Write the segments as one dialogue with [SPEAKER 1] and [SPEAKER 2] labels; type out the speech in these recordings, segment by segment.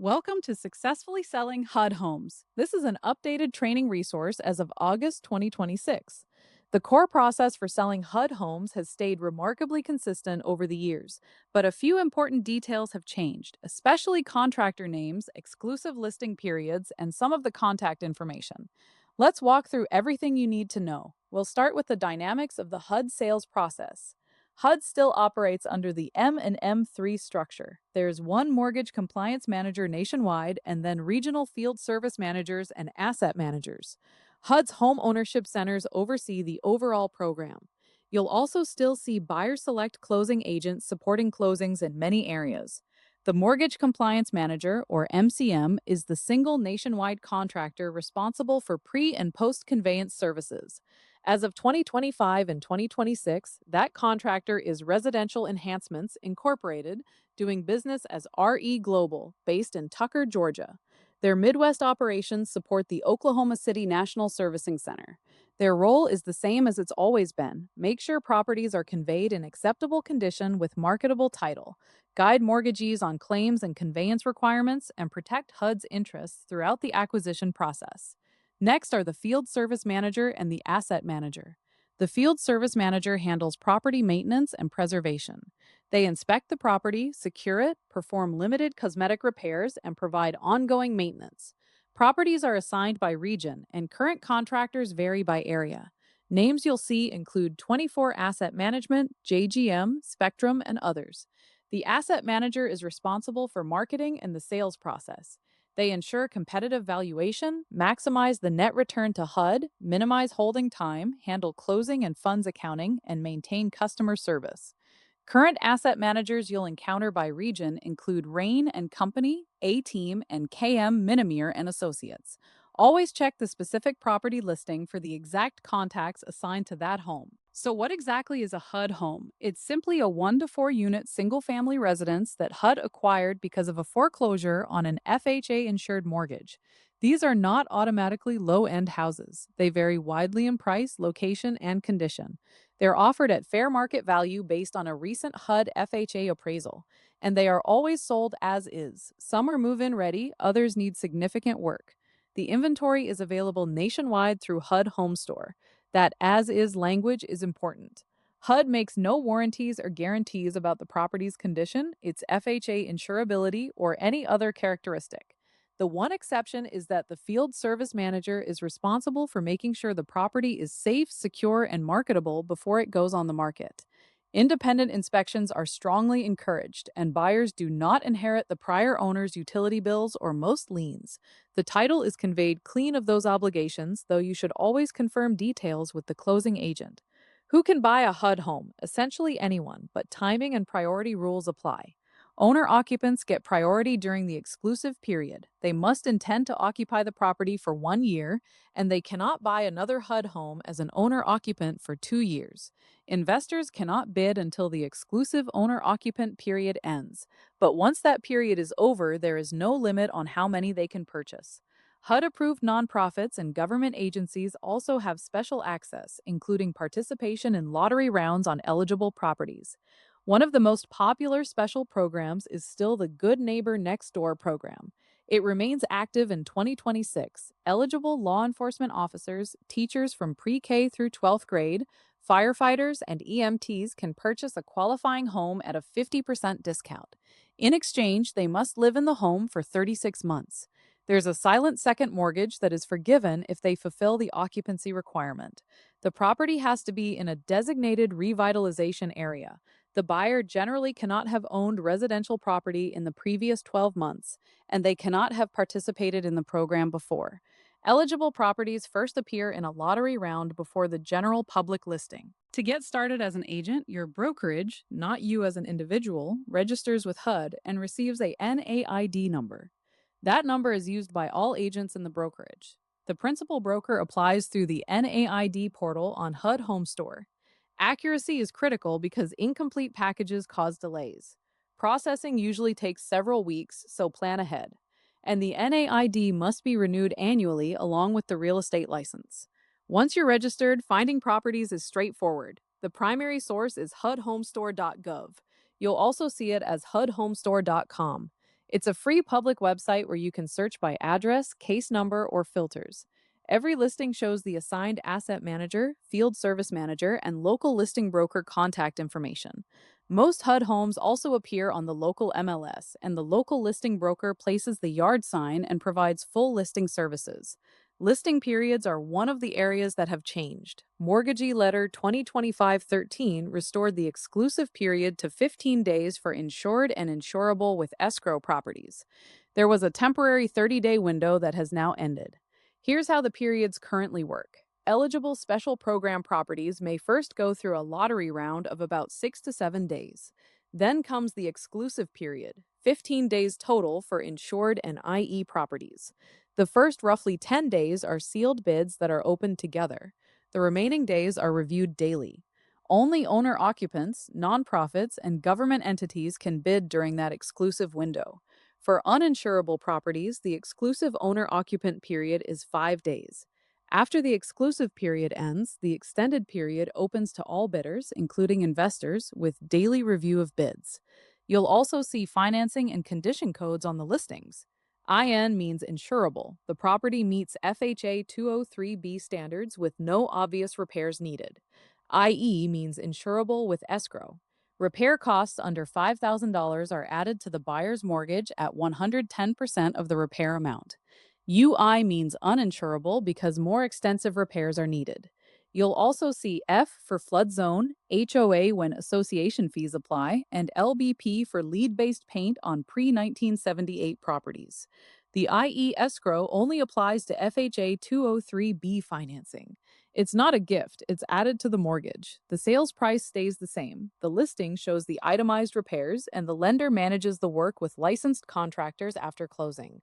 [SPEAKER 1] Welcome to Successfully Selling HUD Homes. This is an updated training resource as of August 2026. The core process for selling HUD homes has stayed remarkably consistent over the years, but a few important details have changed, especially contractor names, exclusive listing periods, and some of the contact information. Let's walk through everything you need to know. We'll start with the dynamics of the HUD sales process. HUD still operates under the M&M3 structure. There's one mortgage compliance manager nationwide and then regional field service managers and asset managers. HUD's home ownership centers oversee the overall program. You'll also still see buyer select closing agents supporting closings in many areas. The Mortgage Compliance Manager, or MCM, is the single nationwide contractor responsible for pre and post conveyance services. As of 2025 and 2026, that contractor is Residential Enhancements Incorporated, doing business as RE Global, based in Tucker, Georgia. Their Midwest operations support the Oklahoma City National Servicing Center. Their role is the same as it's always been: make sure properties are conveyed in acceptable condition with marketable title, guide mortgagees on claims and conveyance requirements, and protect HUD's interests throughout the acquisition process. Next are the Field Service Manager and the Asset Manager. The Field Service Manager handles property maintenance and preservation. They inspect the property, secure it, perform limited cosmetic repairs, and provide ongoing maintenance. Properties are assigned by region, and current contractors vary by area. Names you'll see include 24 Asset Management, JGM, Spectrum, and others. The Asset Manager is responsible for marketing and the sales process. They ensure competitive valuation, maximize the net return to HUD, minimize holding time, handle closing and funds accounting, and maintain customer service. Current asset managers you'll encounter by region include Rain and Company, A-Team, and KM Minimere and Associates. Always check the specific property listing for the exact contacts assigned to that home. So, what exactly is a HUD home? It's simply a 1 to 4 unit single family residence that HUD acquired because of a foreclosure on an FHA insured mortgage. These are not automatically low end houses. They vary widely in price, location, and condition. They're offered at fair market value based on a recent HUD FHA appraisal, and they are always sold as is. Some are move in ready, others need significant work. The inventory is available nationwide through HUD Home Store. That as is language is important. HUD makes no warranties or guarantees about the property's condition, its FHA insurability, or any other characteristic. The one exception is that the field service manager is responsible for making sure the property is safe, secure, and marketable before it goes on the market. Independent inspections are strongly encouraged, and buyers do not inherit the prior owner's utility bills or most liens. The title is conveyed clean of those obligations, though you should always confirm details with the closing agent. Who can buy a HUD home? Essentially anyone, but timing and priority rules apply. Owner occupants get priority during the exclusive period. They must intend to occupy the property for 1 year, and they cannot buy another HUD home as an owner occupant for 2 years. Investors cannot bid until the exclusive owner occupant period ends, but once that period is over, there is no limit on how many they can purchase. HUD approved nonprofits and government agencies also have special access, including participation in lottery rounds on eligible properties. One of the most popular special programs is still the Good Neighbor Next Door program. It remains active in 2026. Eligible law enforcement officers, teachers from pre-K through 12th grade, firefighters, and EMTs can purchase a qualifying home at a 50% discount. In exchange, they must live in the home for 36 months. There's a silent second mortgage that is forgiven if they fulfill the occupancy requirement. The property has to be in a designated revitalization area. The buyer generally cannot have owned residential property in the previous 12 months, and they cannot have participated in the program before. Eligible properties first appear in a lottery round before the general public listing. To get started as an agent, your brokerage, not you as an individual, registers with HUD and receives a NAID number. That number is used by all agents in the brokerage. The principal broker applies through the NAID portal on HUD Home Store. Accuracy is critical because incomplete packages cause delays. Processing usually takes several weeks, so plan ahead. And the NAID must be renewed annually along with the real estate license. Once you're registered, finding properties is straightforward. The primary source is hudhomestore.gov. You'll also see it as hudhomestore.com. It's a free public website where you can search by address, case number, or filters. Every listing shows the assigned asset manager, field service manager, and local listing broker contact information. Most HUD homes also appear on the local MLS, and the local listing broker places the yard sign and provides full listing services. Listing periods are one of the areas that have changed. Mortgagee Letter 2025-13 restored the exclusive period to 15 days for insured and insurable with escrow properties. There was a temporary 30-day window that has now ended. Here's how the periods currently work. Eligible special program properties may first go through a lottery round of about 6 to 7 days. Then comes the exclusive period, 15 days total for insured and IE properties. The first roughly 10 days are sealed bids that are opened together. The remaining days are reviewed daily. Only owner-occupants, nonprofits, and government entities can bid during that exclusive window. For uninsurable properties, the exclusive owner-occupant period is 5 days. After the exclusive period ends, the extended period opens to all bidders, including investors, with daily review of bids. You'll also see financing and condition codes on the listings. IN means insurable. The property meets FHA 203B standards with no obvious repairs needed. IE means insurable with escrow. Repair costs under $5,000 are added to the buyer's mortgage at 110% of the repair amount. UI means uninsurable because more extensive repairs are needed. You'll also see F for flood zone, HOA when association fees apply, and LBP for lead-based paint on pre-1978 properties. The IE escrow only applies to FHA 203B financing. It's not a gift, it's added to the mortgage. The sales price stays the same. The listing shows the itemized repairs, and the lender manages the work with licensed contractors after closing.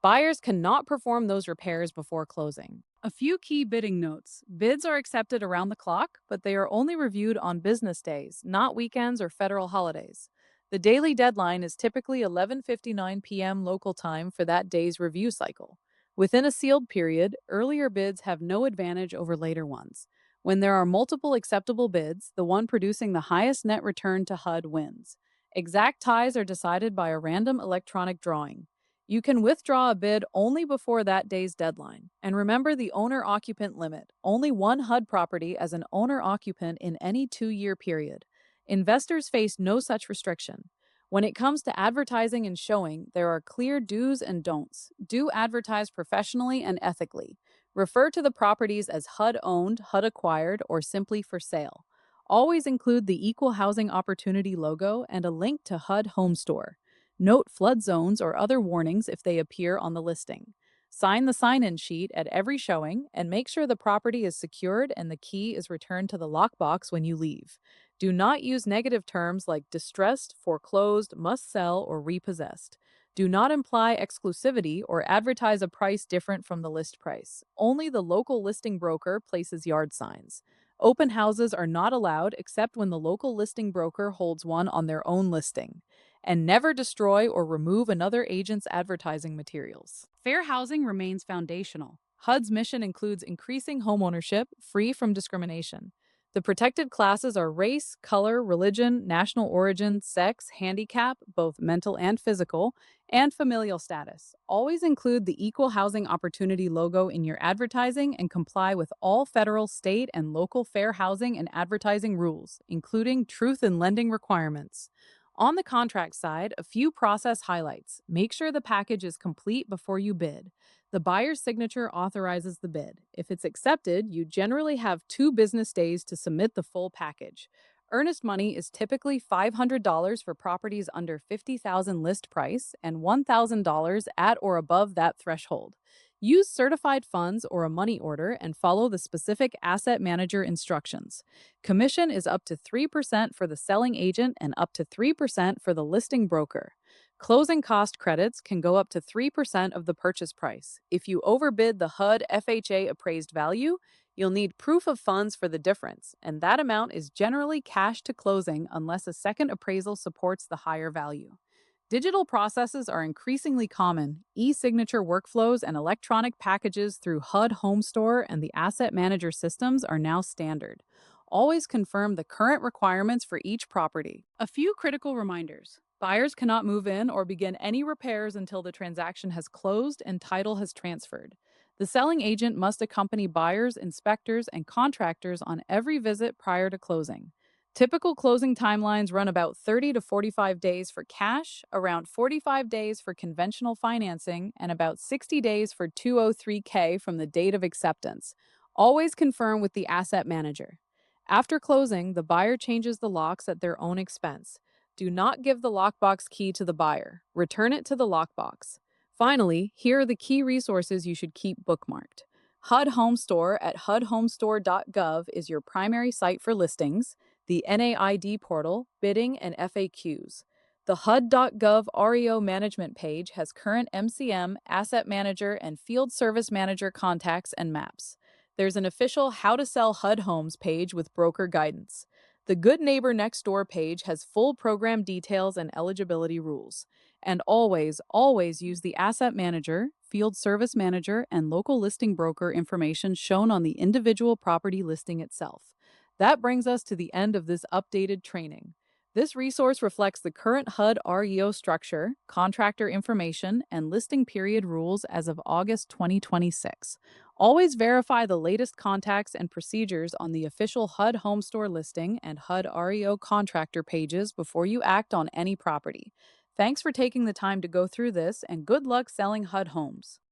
[SPEAKER 1] Buyers cannot perform those repairs before closing. A few key bidding notes. Bids are accepted around the clock, but they are only reviewed on business days, not weekends or federal holidays. The daily deadline is typically 11:59 p.m. local time for that day's review cycle. Within a sealed period, earlier bids have no advantage over later ones. When there are multiple acceptable bids, the one producing the highest net return to HUD wins. Exact ties are decided by a random electronic drawing. You can withdraw a bid only before that day's deadline. And remember the owner-occupant limit, only one HUD property as an owner-occupant in any 2-year period. Investors face no such restriction. When it comes to advertising and showing, there are clear do's and don'ts. Do advertise professionally and ethically. Refer to the properties as HUD owned, HUD acquired, or simply for sale. Always include the Equal Housing Opportunity logo and a link to HUD Home Store. Note flood zones or other warnings if they appear on the listing. Sign the sign-in sheet at every showing and make sure the property is secured and the key is returned to the lockbox when you leave. Do not use negative terms like distressed, foreclosed, must sell, or repossessed. Do not imply exclusivity or advertise a price different from the list price. Only the local listing broker places yard signs. Open houses are not allowed except when the local listing broker holds one on their own listing. And never destroy or remove another agent's advertising materials. Fair housing remains foundational. HUD's mission includes increasing homeownership free from discrimination. The protected classes are race, color, religion, national origin, sex, handicap, both mental and physical, and familial status. Always include the Equal Housing Opportunity logo in your advertising and comply with all federal, state, and local fair housing and advertising rules, including truth in lending requirements. On the contract side, a few process highlights. Make sure the package is complete before you bid. The buyer's signature authorizes the bid. If it's accepted, you generally have 2 business days to submit the full package. Earnest money is typically $500 for properties under $50,000 list price and $1,000 at or above that threshold. Use certified funds or a money order and follow the specific asset manager instructions. Commission is up to 3% for the selling agent and up to 3% for the listing broker. Closing cost credits can go up to 3% of the purchase price. If you overbid the HUD FHA appraised value, you'll need proof of funds for the difference, and that amount is generally cash to closing unless a second appraisal supports the higher value. Digital processes are increasingly common. E-signature workflows and electronic packages through HUD Home Store and the Asset Manager systems are now standard. Always confirm the current requirements for each property. A few critical reminders. Buyers cannot move in or begin any repairs until the transaction has closed and title has transferred. The selling agent must accompany buyers, inspectors, and contractors on every visit prior to closing. Typical closing timelines run about 30 to 45 days for cash, around 45 days for conventional financing, and about 60 days for 203K from the date of acceptance. Always confirm with the asset manager. After closing, the buyer changes the locks at their own expense. Do not give the lockbox key to the buyer. Return it to the lockbox. Finally, here are the key resources you should keep bookmarked. HUD Home Store at hudhomestore.gov is your primary site for listings, the NAID portal, bidding, and FAQs. The HUD.gov REO management page has current MCM, asset manager, and field service manager contacts and maps. There's an official How to Sell HUD Homes page with broker guidance. The Good Neighbor Next Door page has full program details and eligibility rules. And always use the asset manager, field service manager, and local listing broker information shown on the individual property listing itself. That brings us to the end of this updated training. This resource reflects the current HUD REO structure, contractor information, and listing period rules as of August 2026. Always verify the latest contacts and procedures on the official HUD Home Store listing and HUD REO contractor pages before you act on any property. Thanks for taking the time to go through this, and good luck selling HUD homes.